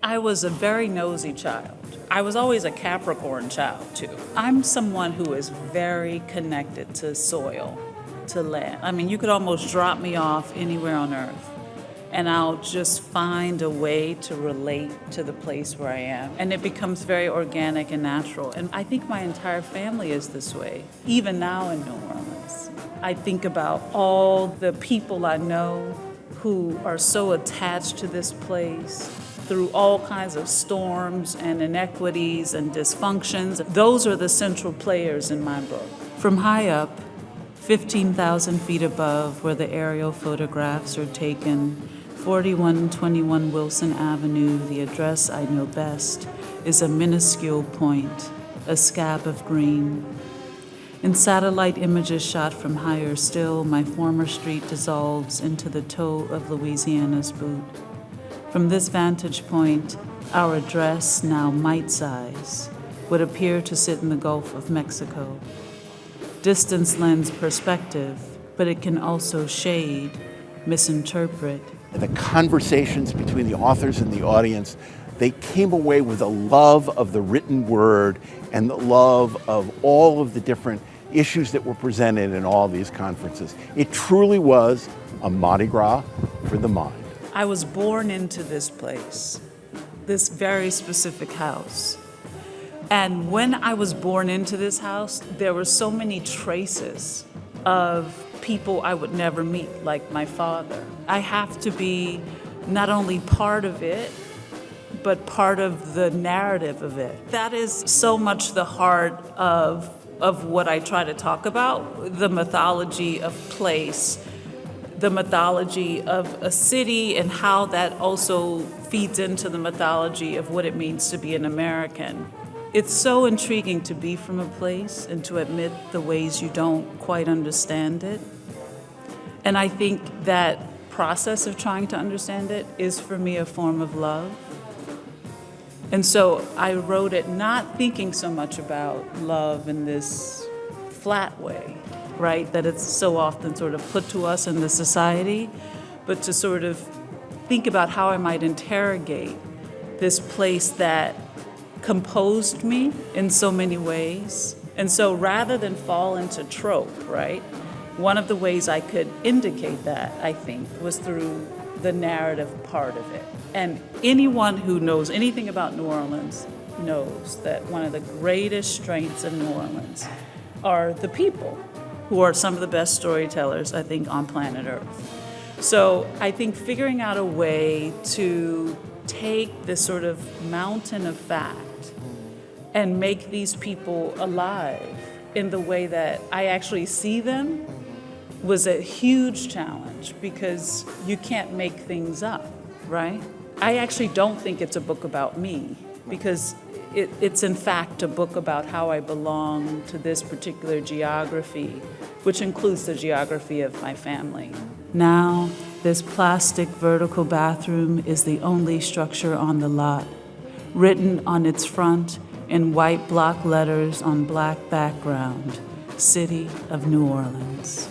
I was a very nosy child. I was always a Capricorn child, too. I'm someone who is very connected to soil, to land. I mean, you could almost drop me off anywhere on earth, and I'll just find a way to relate to the place where I am. And it becomes very organic and natural. And I think my entire family is this way, even now in New Orleans. I think about all the people I know who are so attached to this place through all kinds of storms and inequities and dysfunctions. Those are the central players in my book. From high up, 15,000 feet above, where the aerial photographs are taken, 4121 Wilson Avenue, the address I know best, is a minuscule point, a scab of green. In satellite images shot from higher still, my former street dissolves into the toe of Louisiana's boot. From this vantage point, our address, now mite-size, would appear to sit in the Gulf of Mexico. Distance lends perspective, but it can also shade, misinterpret. The conversations between the authors and the audience, they came away with a love of the written word and the love of all of the different issues that were presented in all these conferences. It truly was a Mardi Gras for the mind. I was born into this place, this very specific house. And when I was born into this house, there were so many traces of people I would never meet, like my father. I have to be not only part of it, but part of the narrative of it. That is so much the heart of what I try to talk about, the mythology of place, the mythology of a city, and how that also feeds into the mythology of what it means to be an American. It's so intriguing to be from a place and to admit the ways you don't quite understand it. And I think that process of trying to understand it is for me a form of love. And so I wrote it not thinking so much about love in this flat way, right, that it's so often sort of put to us in the society, but to sort of think about how I might interrogate this place that composed me in so many ways. And so rather than fall into trope, right, one of the ways I could indicate that, I think, was through the narrative part of it. And anyone who knows anything about New Orleans knows that one of the greatest strengths of New Orleans are the people, who are some of the best storytellers, I think, on planet Earth. So I think figuring out a way to take this sort of mountain of fact and make these people alive in the way that I actually see them was a huge challenge, because you can't make things up, right? I actually don't think it's a book about me, because it's in fact a book about how I belong to this particular geography, which includes the geography of my family. Now, this plastic vertical bathroom is the only structure on the lot, written on its front in white block letters on black background, City of New Orleans.